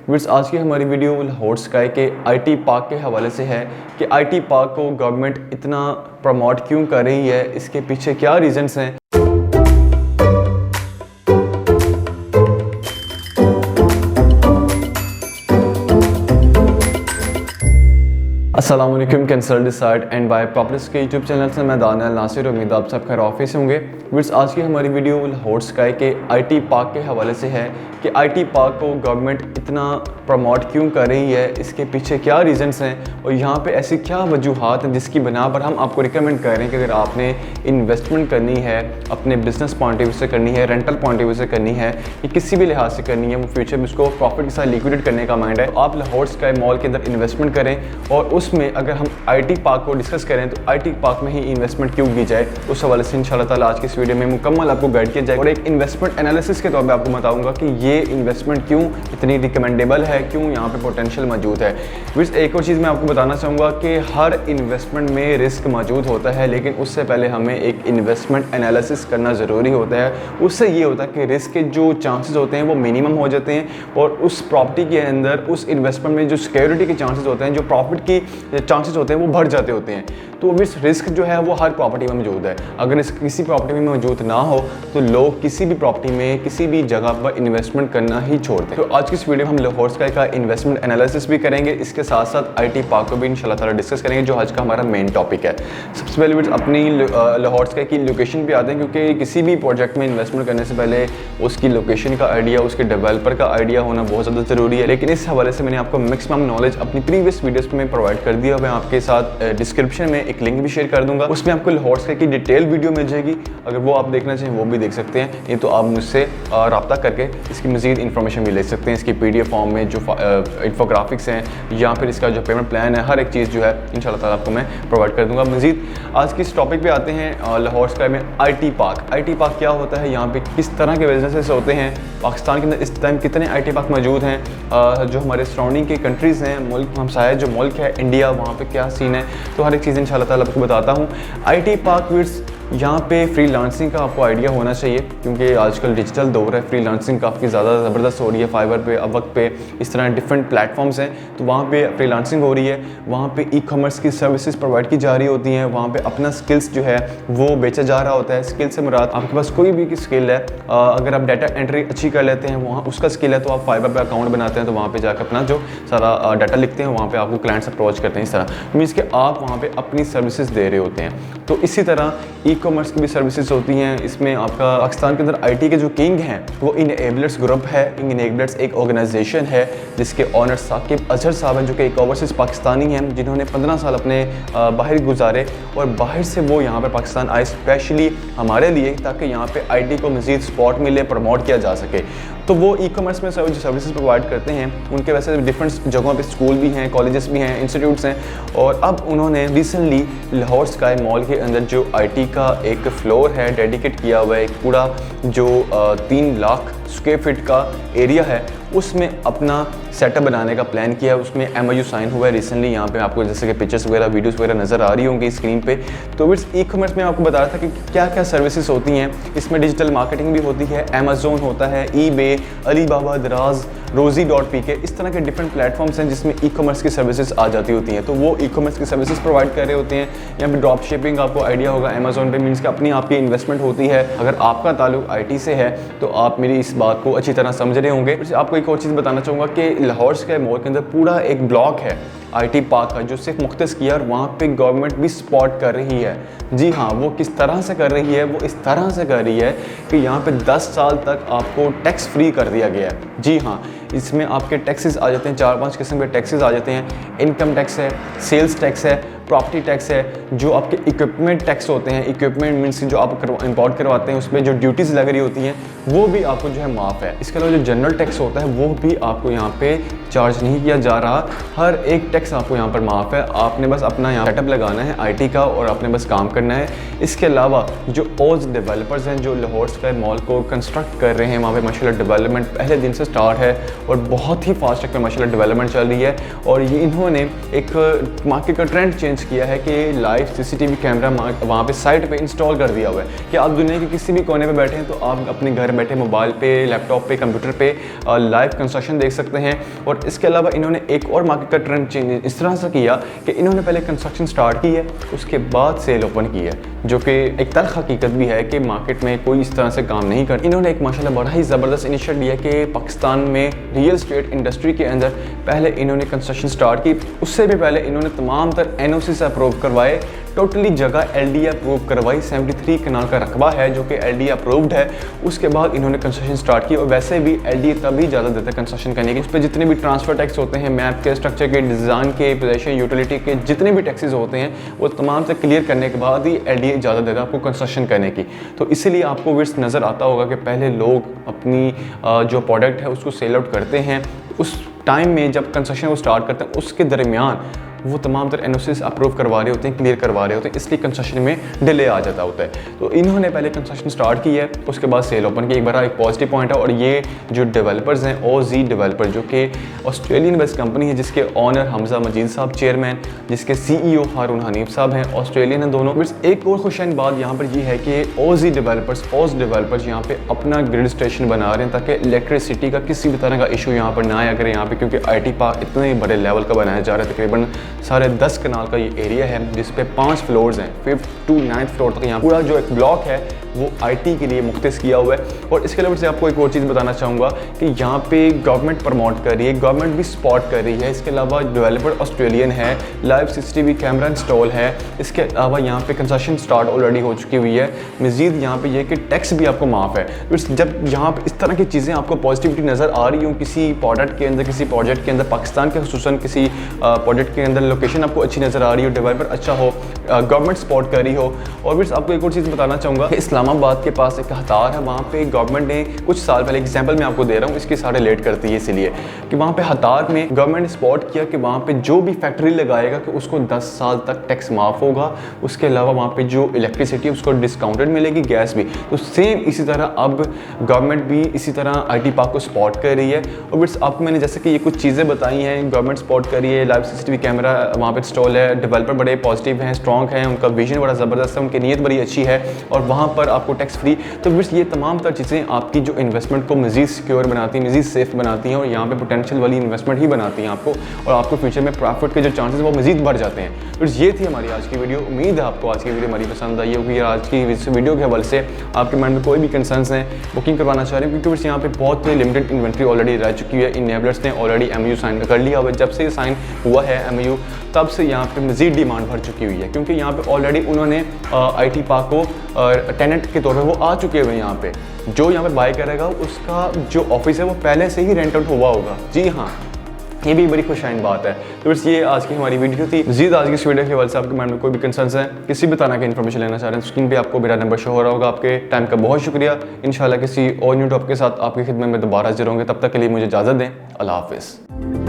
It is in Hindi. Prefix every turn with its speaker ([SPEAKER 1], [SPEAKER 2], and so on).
[SPEAKER 1] व्यूअर्स, आज की हमारी वीडियो लाहौर स्काई के आईटी पार्क के हवाले से है कि आईटी पार्क को गवर्नमेंट इतना प्रमोट क्यों कर रही है, इसके पीछे क्या रीजंस हैं। अस्सलाम वालेकुम, cancer decide and buy properties के यूट्यूब चैनल से मैं दानियाल नासिर, उम्मीद आप सब खैर ऑफिस होंगे। व्यूअर्स, आज की हमारी वीडियो लाहौर स्काई के आईटी पार्क के हवाले से है कि आईटी पार्क को गवर्नमेंट इतना प्रमोट क्यों कर रही है, इसके पीछे क्या रीजंस हैं और यहाँ पे ऐसी क्या वजूहात हैं जिसकी बिना पर हम आपको रिकमेंड कर रहे हैं कि अगर आपने इन्वेस्टमेंट करनी है, अपने बिजनेस पॉइंट ऑफ व्यू से करनी है, रेंटल पॉइंट ऑफ व्यू से करनी है, या किसी भी लिहाज से करनी है, वो फ्यूचर में उसको प्रॉफिट के साथ लिक्विडेट करने का माइंड है, तो आप लाहौर स्काई मॉल के अंदर इन्वेस्टमेंट करें। और उसमें अगर हम आईटी पार्क को डिस्कस करें तो आईटी पार्क में ही इन्वेस्टमेंट क्यों की जाए, उस हवाले से इंशाल्लाह ताला आज की इस वीडियो में मुकम्मल आपको गाइड किया जाएगा और एक इन्वेस्टमेंट एनालिसिस के तौर पे आपको बताऊंगा कि ये इन्वेस्टमेंट क्यों इतनी रिकमेंडेबल है, क्यों यहाँ पे पोटेंशियल मौजूद है। विस एक और चीज़ मैं आपको बताना चाहूँगा कि हर इन्वेस्टमेंट में रिस्क मौजूद होता है, लेकिन उससे पहले हमें एक इन्वेस्टमेंट एनालिसिस करना ज़रूरी होता है। उससे ये होता है कि रिस्क के जो चांसेस होते हैं वो मिनिमम हो जाते हैं और उस प्रॉपर्टी के अंदर उस इन्वेस्टमेंट में जो सिक्योरिटी के चांसेस होते हैं, जो प्रॉफिट की चांसेस होते हैं वो बढ़ जाते होते हैं। तो विस रिस्क जो है वो हर प्रॉपर्टी में मौजूद है। अगर इस किसी प्रॉपर्टी में मौजूद ना हो तो लोग किसी भी प्रॉपर्टी में किसी भी जगह पर इन्वेस्टमेंट करना ही छोड़ दें। तो आज की इस वीडियो में हम लाहौर स्काई का इन्वेस्टमेंट एनालिसिस भी करेंगे, इसके साथ साथ आईटी पार्क को भी इंशाल्लाह ताला डिस्कस करेंगे, जो आज का हमारा मेन टॉपिक है। सबसे पहले अपनी लाहौर स्काई की लोकेशन पे आते हैं, क्योंकि किसी भी प्रोजेक्ट में इन्वेस्टमेंट करने से पहले उसकी लोकेशन का आइडिया, उसके डेवलपर का आइडिया होना बहुत ज़्यादा ज़रूरी है। लेकिन इस हवाले से मैंने आपको मैक्सिमम नॉलेज अपनी प्रीवियस वीडियोज़ में प्रोवाइड कर दिया। मैं आपके साथ डिस्क्रिप्शन में एक लिंक भी शेयर कर दूंगा, उसमें आपको लाहौर स्काई की डिटेल वीडियो मिल जाएगी। अगर वो आप देखना चाहें वो भी देख सकते हैं, नहीं तो आप मुझसे रब्ता करके इसकी मज़ीद इन्फॉर्मेशन भी ले सकते हैं। इसकी PDF फॉर्म में जो इन्फोग्राफिक्स हैं या फिर इसका जो पेमेंट प्लान है, हर एक चीज़ जो है इंशाल्लाह ताला आपको मैं प्रोवाइड कर दूंगा। मज़ीद आज की इस टॉपिक पे आते हैं, लाहौर स्काई में आईटी पार्क। आईटी पार्क क्या होता है, यहाँ पे किस तरह के बिजनेसेस होते हैं, पाकिस्तान के अंदर इस टाइम कितने आईटी पार्क मौजूद हैं, जो हमारे सराउंडिंग के कंट्रीज़ हैं, मुल्क हमसाया जो मुल्क है इंडिया, वहाँ पे क्या सीन है, तो हर एक चीज़ इंशाल्लाह ताला आपको बताता हूँ। आईटी पार्क विड्स यहाँ पे फ्रीलांसिंग का आपको आइडिया होना चाहिए, क्योंकि आजकल डिजिटल दौर है, फ्रीलांसिंग काफ़ी ज़्यादा ज़बरदस्त हो रही है। फाइवर पे, अपवर्क पे, इस तरह डिफरेंट प्लेटफॉर्म्स हैं, तो वहाँ पे फ्रीलांसिंग हो रही है। वहाँ पे ई-कॉमर्स की सर्विसेज प्रोवाइड की जा रही होती हैं, वहाँ पे अपना स्किल्स जो है वो बेचा जा रहा होता है। स्किल से मुराद आपके पास कोई भी स्किल है, अगर आप डाटा एंट्री अच्छी कर लेते हैं, वहाँ उसका स्किल है, तो आप फाइवर पर अकाउंट बनाते हैं, तो वहाँ पर जाकर अपना जो सारा डाटा लिखते हैं, वहाँ पर आपको क्लाइंट्स अप्रोच करते हैं। इस तरह मीन्स कि आप वहाँ पर अपनी सर्विसेज दे रहे होते हैं। तो इसी तरह ई-कॉमर्स की भी सर्विसेज होती हैं। इसमें आपका पाकिस्तान के अंदर आईटी के जो किंग हैं वो इनेबलर्स ग्रुप है। इनेबलर्स एक ऑर्गेनाइजेशन है जिसके ऑनर साकिब अजहर साहब हैं, जो कि एक ओवरसीज़ पाकिस्तानी हैं, जिन्होंने 15 साल अपने बाहर गुजारे और बाहर से वो यहाँ पर पाकिस्तान आए स्पेशली हमारे लिए, ताकि यहाँ पे आईटी को मज़ीद सपोर्ट मिले, प्रमोट किया जा सके। तो वो ई-कॉमर्स में जो सर्विसेज प्रोवाइड करते हैं, उनके वैसे डिफरेंट जगहों पे स्कूल भी हैं, कॉलेजेस भी हैं, इंस्टीट्यूट्स हैं। और अब उन्होंने रिसेंटली लाहौर स्काई मॉल के अंदर जो आईटी का एक फ्लोर है डेडिकेट किया हुआ है, एक पूरा जो 3 लाख स्क्वायर फीट का एरिया है, उसमें अपना सेटअप बनाने का प्लान किया है। उसमें MOU साइन हुआ है रिसेंटली। यहाँ पे आपको जैसे कि पिक्चर्स वगैरह, वीडियोस वगैरह नज़र आ रही होंगी स्क्रीन पे। तो इस ई-कॉमर्स में आपको बता रहा था कि क्या क्या सर्विसेज होती हैं। इसमें डिजिटल मार्केटिंग भी होती है, अमेज़ोन होता है, eBay, अलीबाबा, दराज, रोजी.pk, इस तरह के डिफरेंट प्लेटफॉर्म्स हैं जिसमें ई-कॉमर्स की सर्विसेज आ जाती होती हैं। तो वो ई-कॉमर्स की सर्विसेज प्रोवाइड कर रहे होते हैं। यहाँ पे ड्रॉप शिपिंग आपको आइडिया होगा, अमेज़ोन पे मीन्स कि अपनी आपकी इन्वेस्टमेंट होती है। अगर आपका ताल्लुक आईटी से है तो आप मेरी इस बात को अच्छी तरह समझ रहे होंगे। आपको एक और चीज़ बताना चाहूँगा कि लाहौर स्काई मॉल के अंदर पूरा एक ब्लॉक है आईटी पार्क का, जो सिर्फ मुख्तस किया, और वहाँ पे गवर्नमेंट भी सपोर्ट कर रही है। जी हाँ, वो किस तरह से कर रही है, वो इस तरह से कर रही है कि यहाँ पे 10 साल तक आपको टैक्स फ्री कर दिया गया है। जी हाँ, इसमें आपके टैक्सेस आ जाते हैं, 4-5 किस्म के टैक्सेस आ जाते हैं। इनकम टैक्स है, सेल्स टैक्स है, प्रॉपर्टी टैक्स है, जो आपके इक्विपमेंट टैक्स होते हैं, इक्विपमेंट मीन्स जो आप इंपोर्ट करवाते हैं उसमें जो ड्यूटीज़ लग रही होती हैं वो भी आपको जो है माफ़ है। इसके अलावा जो जनरल टैक्स होता है वो भी आपको यहाँ पे चार्ज नहीं किया जा रहा। हर एक टैक्स आपको यहाँ पर माफ़ है। आपने बस अपना यहाँ सेटअप लगाना है आईटी का और आपने बस काम करना है। इसके अलावा जो ओज डेवलपर्स हैं जो लाहौर स्काई मॉल को कंस्ट्रक्ट कर रहे हैं, वहाँ पे माशाल्लाह डेवलपमेंट पहले दिन से स्टार्ट है और बहुत ही फास्ट एक माशाल्लाह डेवलपमेंट चल रही है। और ये इन्होंने एक मार्केट का ट्रेंड चेंज किया है कि लाइव CCTV कैमरा वहाँ पे साइट पे इंस्टॉल कर दिया हुआ है कि आप दुनिया के किसी भी कोने पे बैठे हैं तो आप अपने घर बैठे मोबाइल पे, लैपटॉप पे, कंप्यूटर पे लाइव कंस्ट्रक्शन देख सकते हैं। और इसके अलावा इन्होंने एक और मार्केट का ट्रेंड चेंज इस तरह से किया कि इन्होंने पहले कंस्ट्रक्शन स्टार्ट की है, उसके बाद सेल ओपन की है, जो कि एक तल्ख हकीकत भी है कि मार्केट में कोई इस तरह से काम नहीं करता। इन्होंने एक माशाल्लाह बड़ा ही ज़बरदस्त इनिशिएटिव लिया कि पाकिस्तान में रियल एस्टेट इंडस्ट्री के अंदर पहले इन्होंने कंस्ट्रक्शन स्टार्ट की, उससे भी पहले इन्होंने तमाम तर NOC से अप्रूव करवाए, टोटली जगह LD अप्रूव करवाई, 73 कनाल का रकबा है जो कि LD अप्रूव्ड है। उसके बाद इन्होंने कंस्ट्रक्शन स्टार्ट की और वैसे भी LD तभी ज़्यादा देता है कंस्ट्रक्शन करने की। उस पर जितने भी ट्रांसफ़र टैक्स होते हैं, मैप के, स्ट्रक्चर के, डिज़ाइन के, पोजेशन, यूटिलिटी के जितने भी टैक्सेस होते हैं वो तमाम से क्लियर करने के बाद ही LD ज़्यादा देता है आपको कंस्ट्रक्शन करने की। तो इसीलिए आपको विर्स नज़र आता होगा कि पहले लोग अपनी जो प्रोडक्ट है उसको सेल आउट करते हैं, उस टाइम में जब कंस्ट्रक्शन वो स्टार्ट करते हैं उसके दरमियान वो तमाम तर NOCs अप्रूव करवा रहे होते हैं, क्लियर करवा रहे होते हैं, इसलिए कंस्ट्रक्शन में डिले आ जाता होता है। तो इन्होंने पहले कंस्ट्रक्शन स्टार्ट की है, उसके बाद सेल ओपन की, एक बड़ा एक पॉजिटिव पॉइंट है। और ये जो डेवलपर्स हैं OZ डेवलपर, जो कि ऑस्ट्रेलियन बेस्ड कंपनी है, जिसके ऑनर हमजा मजीद साहब चेयरमैन, जिसके CEO हारून हनीफ साहब हैं, ऑस्ट्रेलियन हैं दोनों। फिर एक और खुशहाल बात यहाँ पर ये है कि OZ डेवलपर्स यहाँ पे अपना ग्रिड स्टेशन बना रहे हैं ताकि इलेक्ट्रिसिटी का किसी भी तरह का इशू यहाँ पर ना आया करे यहाँ पे, क्योंकि IT पार्क इतने बड़े लेवल का बनाया जा रहा है, तकरीबन 10.5 कनाल का ये एरिया है जिस पे 5 फ्लोर्स हैं, 5th to 9th फ्लोर तक यहाँ पूरा जो एक ब्लॉक है वो IT के लिए मुख्तस किया हुआ है। और इसके अलावा से आपको एक और चीज़ बताना चाहूँगा कि यहाँ पे गवर्नमेंट प्रमोट कर रही है, गवर्नमेंट भी सपोर्ट कर रही है। इसके अलावा डेवलपर ऑस्ट्रेलियन है, लाइव CCTV कैमरा इंस्टॉल है, इसके अलावा यहाँ पे कंस्ट्रक्शन स्टार्ट ऑलरेडी हो चुकी हुई है। मज़ीद यहाँ पे ये कि टैक्स भी आपको माफ़ है। तो जब यहाँ पे इस तरह की चीज़ें आपको पॉजिटिविटी नज़र आ रही हो किसी प्रोडक्ट के अंदर, किसी प्रोजेक्ट के अंदर, पाकिस्तान के खुसूसन किसी प्रोजेक्ट के अंदर लोकेशन आपको अच्छी नज़र आ रही हो, डेवलपर अच्छा हो, गवर्नमेंट सपोर्ट कर रही हो। और फिर आपको एक और चीज़ बताना चाहूँगा कि इस्लामाबाद के पास एक हतार है, वहाँ पे गवर्नमेंट ने कुछ साल पहले, एग्जांपल मैं आपको दे रहा हूँ, इसके सारे लेट करती है इसलिए कि वहाँ पे हतार में गवर्नमेंट ने सपोर्ट किया कि वहाँ पे जो भी फैक्ट्री लगाएगा कि उसको 10 साल तक टैक्स माफ़ होगा। उसके अलावा वहाँ पे जो इलेक्ट्रिसिटी है उसको डिस्काउंटेड मिलेगी, गैस भी। तो सेम इसी तरह अब गवर्नमेंट भी इसी तरह IT पार्क को सपोर्ट कर रही है। और फिर आपको मैंने जैसे कि ये कुछ चीज़ें बताई हैं, गवर्नमेंट सपोर्ट कर रही है, लाइव CCTV कैमरा वहाँ पे इंस्टॉल है, डेवलपर बड़े पॉजिटिव हैं, स्ट्रॉन्ग हैं, उनका विजन बड़ा ज़बरदस्त है, उनकी नीयत बड़ी अच्छी है और वहाँ पर आपको टैक्स फ्री। तो फिर ये तमाम तर चीज़ें आपकी जो इन्वेस्टमेंट को मज़ीद सिक्योर बनाती हैं, मज़ीद सेफ बनाती हैं और यहाँ पे पोटेंशियल वाली इन्वेस्टमेंट ही बनाती हैं आपको, और आपको फ्यूचर में प्रॉफिट के जो चांसेस वो मज़ीद बढ़ जाते हैं। तो ये थी हमारी आज की वीडियो। उम्मीद है आपको आज की वीडियो हमारी पसंद आई होगी। आज की वीडियो के हवाले से आपके माइंड में कोई भी कंसर्न्स हैं, बुकिंग करवाना चाह रहे हैं, क्योंकि यहाँ पे बहुत लिमिटेड इन्वेंट्री ऑलरेडी रह चुकी है। इनेबलर्स ने ऑलरेडी MOU साइन कर लिया हुआ है। जब से साइन हुआ है MOU तब से यहाँ पे मज़ीद डिमांड भर चुकी हुई है, क्योंकि यहाँ पे ऑलरेडी उन्होंने IT पार्क को टेनेंट के तौर पे वो आ चुके हुए हैं। यहाँ पे जो यहाँ पे बाय करेगा उसका जो ऑफिस है वो पहले से ही रेंट आउट हुआ होगा। जी हाँ, ये भी बड़ी खुशहाल बात है। तो बस ये आज की हमारी वीडियो थी। मज़ीद आज की इस वीडियो के हवाले से आपके माइंड में कोई भी कंसर्न्स हैं, किसी भी तरह की इन्फॉर्मेशन लेना चाह रहे हैं, स्क्रीन पे आपको मेरा नंबर शो हो रहा होगा। आपके टाइम का बहुत शुक्रिया। इंशाल्लाह किसी और न्यू टॉपिक के साथ आपकी खिदमत में दोबारा हाजिर होंगे। तब तक के लिए मुझे इजाज़त दें। अल्लाह हाफ़िज़।